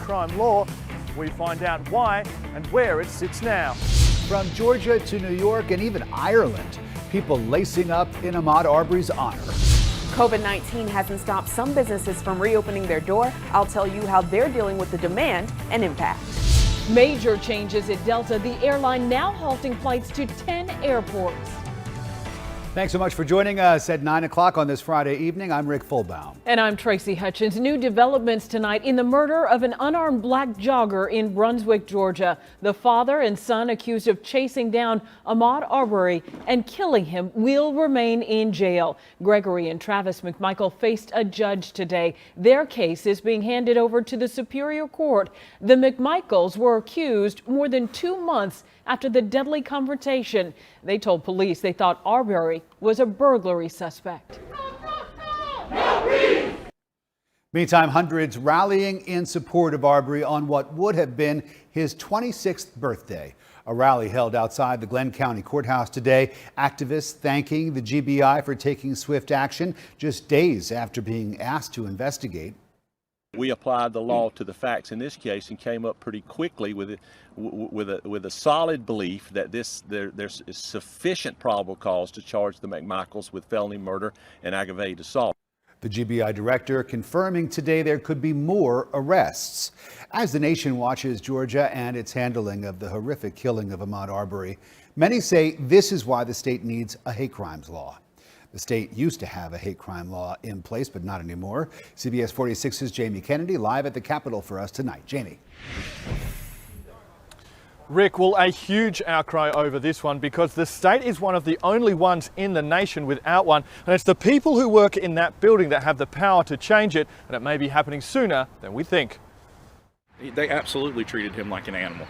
crime law. We find out why and where it sits now. From Georgia to New York and even Ireland, people lacing up in Ahmad Arbery's honor. COVID-19 hasn't stopped some businesses from reopening their door. I'll tell you how they're dealing with the demand and impact. Major changes at Delta, the airline now halting flights to 10 airports. Thanks so much for joining us at 9 o'clock on this Friday evening. I'm Rick Fulbaum. And I'm Tracy Hutchins. New developments tonight in the murder of an unarmed black jogger in Brunswick, Georgia. The father and son accused of chasing down Ahmad Barberie and killing him will remain in jail. Gregory and Travis McMichael faced a judge today. Their case is being handed over to the Superior Court. The McMichaels were accused more than 2 months after the deadly confrontation. They told police they thought Barberie was a burglary suspect. Meantime, hundreds rallying in support of Barberie on what would have been his 26th birthday. A rally held outside the Glenn County Courthouse today. Activists thanking the GBI for taking swift action just days after being asked to investigate. We applied the law to the facts in this case and came up pretty quickly with a solid belief that there's sufficient probable cause to charge the McMichaels with felony murder and aggravated assault. The GBI director confirming today there could be more arrests. As the nation watches Georgia and its handling of the horrific killing of Ahmad Barberie, many say this is why the state needs a hate crimes law. The state used to have a hate crime law in place, but not anymore. CBS 46's Jamie Kennedy live at the Capitol for us tonight. Jamie. Rick, well, a huge outcry over this one because the state is one of the only ones in the nation without one. And it's the people who work in that building that have the power to change it. And it may be happening sooner than we think. They absolutely treated him like an animal.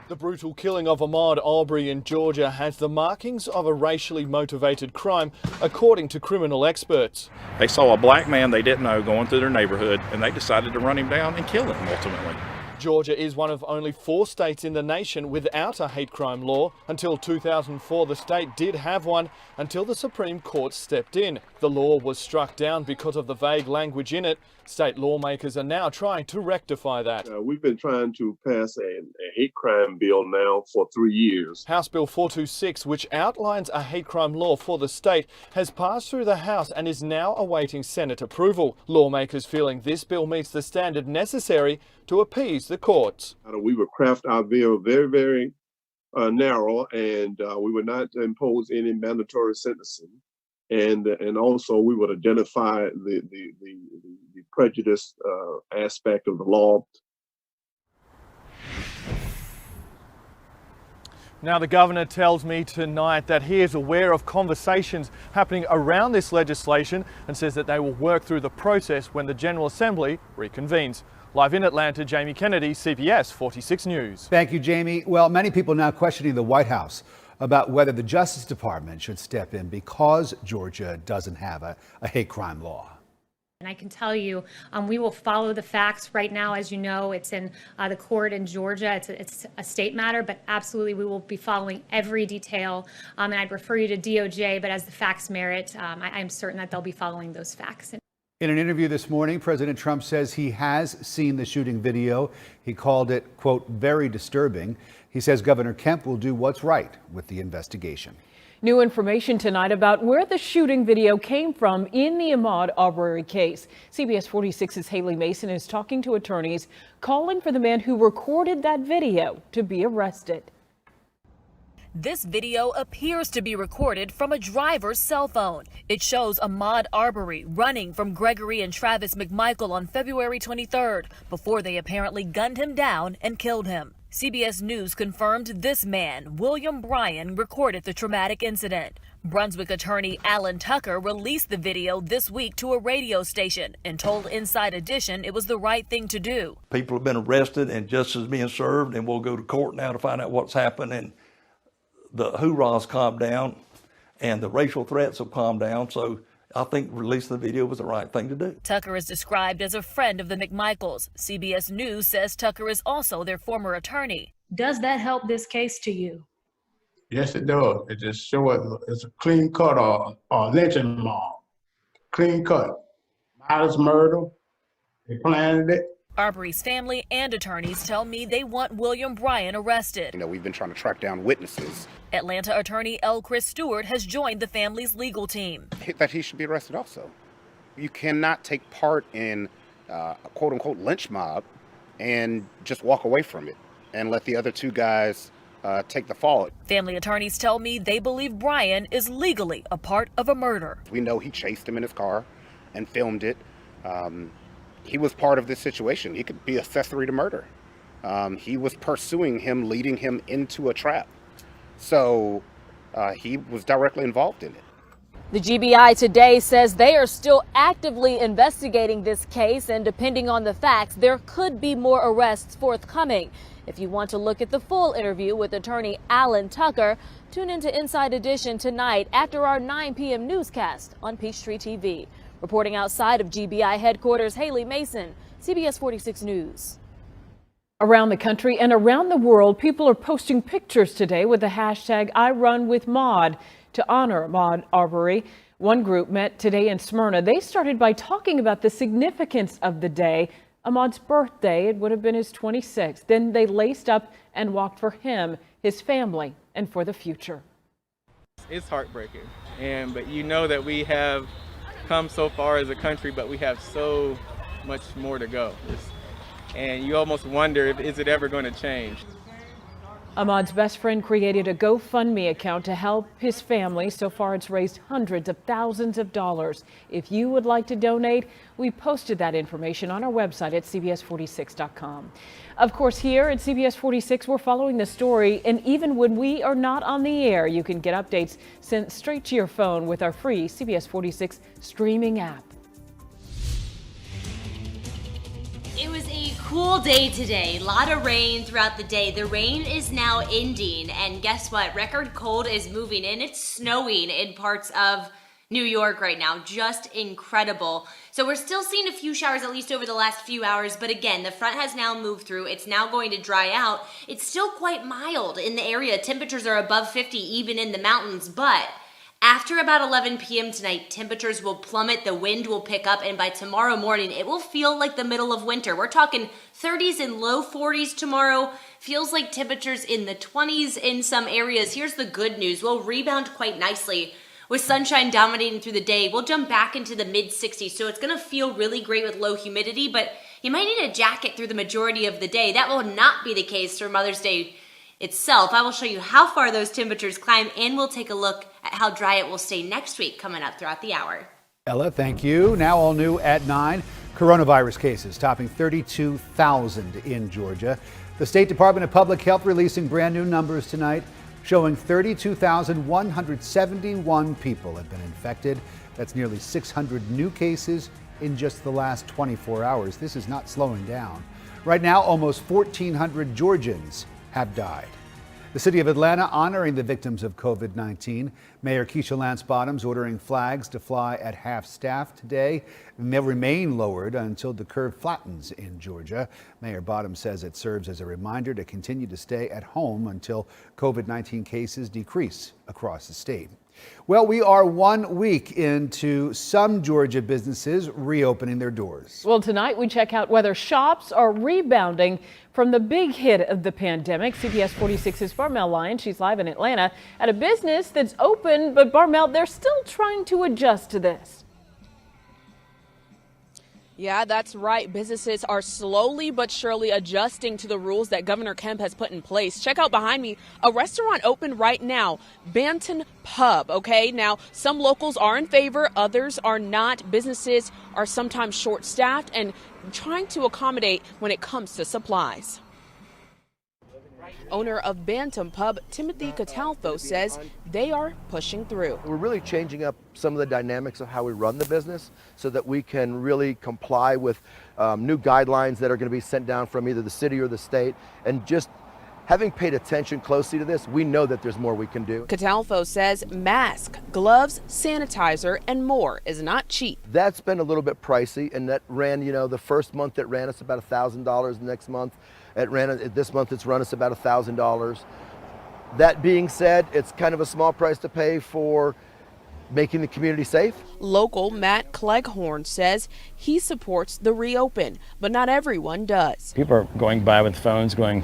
The brutal killing of Ahmad Barberie in Georgia has the markings of a racially motivated crime, according to criminal experts. They saw a black man they didn't know going through their neighborhood, and they decided to run him down and kill him ultimately. Georgia is one of only 4 states in the nation without a hate crime law. Until 2004, the state did have one until the Supreme Court stepped in. The law was struck down because of the vague language in it. State lawmakers are now trying to rectify that. We've been trying to pass a hate crime bill now for 3 years. House Bill 426, which outlines a hate crime law for the state, has passed through the House and is now awaiting Senate approval. Lawmakers feeling this bill meets the standard necessary to appease the courts. We would craft our bill very, very narrow, and we would not impose any mandatory sentencing. And also we would identify the prejudice aspect of the law. Now, the governor tells me tonight that he is aware of conversations happening around this legislation and says that they will work through the process when the General Assembly reconvenes. Live in Atlanta, Jamie Kennedy, CBS 46 News. Thank you, Jamie. Well, many people now questioning the White House about whether the Justice Department should step in because Georgia doesn't have a hate crime law. And I can tell you, we will follow the facts. Right now, as you know, it's in the court in Georgia. It's a state matter, but absolutely we will be following every detail. And I'd refer you to DOJ, but as the facts merit, I'm certain that they'll be following those facts. In an interview this morning, President Trump says he has seen the shooting video. He called it, quote, very disturbing. He says Governor Kemp will do what's right with the investigation. New information tonight about where the shooting video came from in the Ahmad Barberie case. CBS 46's Haley Mason is talking to attorneys, calling for the man who recorded that video to be arrested. This video appears to be recorded from a driver's cell phone. It shows Ahmad Barberie running from Gregory and Travis McMichael on February 23rd before they apparently gunned him down and killed him. CBS News confirmed this man, William Bryan, recorded the traumatic incident. Brunswick attorney Alan Tucker released the video this week to a radio station and told Inside Edition it was the right thing to do. People have been arrested and justice is being served, and we'll go to court now to find out what's happened. And the hoorahs calmed down and the racial threats have calmed down. So I think releasing the video was the right thing to do. Tucker is described as a friend of the McMichaels. CBS News says Tucker is also their former attorney. Does that help this case to you? Yes, it does. It just shows it's a clean cut or lynching mob. Clean cut. Modest murder. They planned it. Arbery's family and attorneys tell me they want William Bryan arrested. We've been trying to track down witnesses. Atlanta attorney L. Chris Stewart has joined the family's legal team. That he should be arrested also. You cannot take part in a quote-unquote lynch mob and just walk away from it and let the other two guys take the fall. Family attorneys tell me they believe Bryan is legally a part of a murder. We know he chased him in his car and filmed it. He was part of this situation. He could be accessory to murder. He was pursuing him, leading him into a trap. So he was directly involved in it. The GBI today says they are still actively investigating this case, and depending on the facts, there could be more arrests forthcoming. If you want to look at the full interview with attorney Alan Tucker, tune into Inside Edition tonight after our 9 p.m. newscast on Peachtree TV. Reporting outside of GBI headquarters, Haley Mason, CBS 46 News. Around the country and around the world, people are posting pictures today with the hashtag #IRunWithMaude to honor Ahmad Barberie. One group met today in Smyrna. They started by talking about the significance of the day. Ahmad's birthday, it would have been his 26th. Then they laced up and walked for him, his family, and for the future. It's heartbreaking, but you know that we have come so far as a country, but we have so much more to go. And you almost wonder, is it ever going to change? Ahmad's best friend created a GoFundMe account to help his family. So far, it's raised hundreds of thousands of dollars. If you would like to donate, we posted that information on our website at CBS46.com. Of course, here at CBS 46, we're following the story, and even when we are not on the air, you can get updates sent straight to your phone with our free CBS 46 streaming app. It was a cool day today. A lot of rain throughout the day. The rain is now ending, and guess what? Record cold is moving in. It's snowing in parts of New York right now. Just incredible. So we're still seeing a few showers, at least over the last few hours, but again, the front has now moved through. It's now going to dry out. It's still quite mild in the area. Temperatures are above 50 even in the mountains, but after about 11 p.m. tonight, temperatures will plummet, the wind will pick up, and by tomorrow morning, it will feel like the middle of winter. We're talking 30s and low 40s tomorrow. Feels like temperatures in the 20s in some areas. Here's the good news. We'll rebound quite nicely. With sunshine dominating through the day, we'll jump back into the mid-60s, so it's going to feel really great with low humidity, but you might need a jacket through the majority of the day. That will not be the case for Mother's Day itself. I will show you how far those temperatures climb, and we'll take a look at how dry it will stay next week coming up throughout the hour. Ella, thank you. Now all new at 9, coronavirus cases topping 32,000 in Georgia. The State Department of Public Health releasing brand new numbers tonight, showing 32,171 people have been infected. That's nearly 600 new cases in just the last 24 hours. This is not slowing down. Right now, almost 1,400 Georgians have died. The city of Atlanta honoring the victims of COVID-19. Mayor Keisha Lance Bottoms ordering flags to fly at half-staff today, and they'll remain lowered until the curve flattens in Georgia. Mayor Bottoms says it serves as a reminder to continue to stay at home until COVID-19 cases decrease across the state. Well, we are 1 week into some Georgia businesses reopening their doors. Well, tonight we check out whether shops are rebounding from the big hit of the pandemic. CBS 46's Barmel Lyons, she's live in Atlanta at a business that's open, but Barmel, they're still trying to adjust to this. Yeah, that's right. Businesses are slowly but surely adjusting to the rules that Governor Kemp has put in place. Check out behind me, a restaurant open right now, Banton Pub. Okay, now some locals are in favor, others are not. Businesses are sometimes short-staffed and trying to accommodate when it comes to supplies. Owner of Bantam Pub, Timothy Catalfo, says they are pushing through. We're really changing up some of the dynamics of how we run the business so that we can really comply with new guidelines that are going to be sent down from either the city or the state. And just having paid attention closely to this, we know that there's more we can do. Catalfo says mask, gloves, sanitizer, and more is not cheap. That's been a little bit pricey, and that ran, the first month it ran us about $1,000. The next month this month it's run us about $1,000. That being said, it's kind of a small price to pay for making the community safe. Local Matt Cleghorn says he supports the reopen, but not everyone does. People are going by with phones going,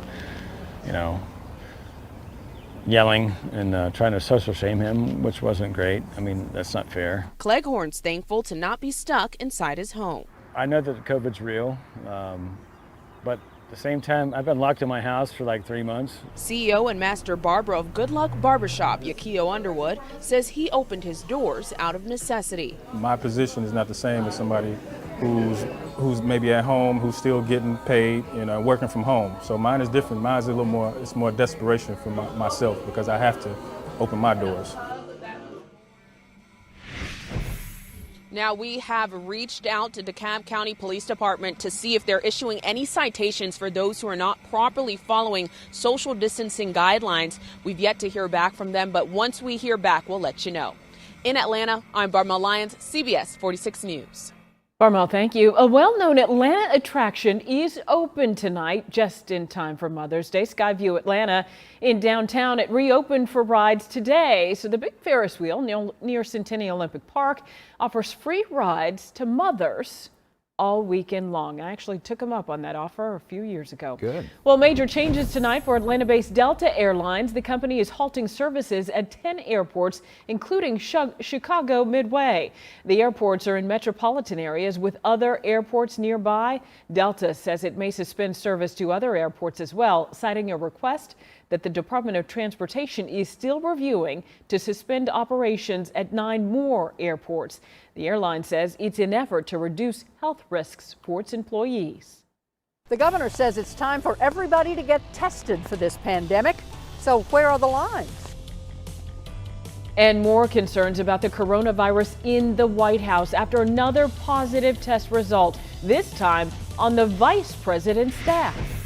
yelling and trying to social shame him, which wasn't great. I mean, that's not fair. Cleghorn's thankful to not be stuck inside his home. I know that COVID's real, but at the same time, I've been locked in my house for like 3 months. CEO and master barber of Good Luck Barbershop, Yakio Underwood, says he opened his doors out of necessity. My position is not the same as somebody who's maybe at home, who's still getting paid, working from home. So mine is different. Mine is a little more, it's more desperation for myself because I have to open my doors. Now, we have reached out to DeKalb County Police Department to see if they're issuing any citations for those who are not properly following social distancing guidelines. We've yet to hear back from them, but once we hear back, we'll let you know. In Atlanta, I'm Barmel Lyons, CBS 46 News. Barmel, thank you. A well-known Atlanta attraction is open tonight, just in time for Mother's Day. Skyview Atlanta in downtown, it reopened for rides today. So the big Ferris wheel near Centennial Olympic Park offers free rides to mothers all weekend long. I actually took them up on that offer a few years ago. Good. Well, major changes tonight for Atlanta-based Delta Airlines. The company is halting services at 10 airports, including Chicago Midway. The airports are in metropolitan areas with other airports nearby. Delta says it may suspend service to other airports as well, citing a request that the Department of Transportation is still reviewing to suspend operations at 9 more airports. The airline says it's an effort to reduce health risks for its employees. The governor says it's time for everybody to get tested for this pandemic. So where are the lines? And more concerns about the coronavirus in the White House after another positive test result, this time on the vice president's staff.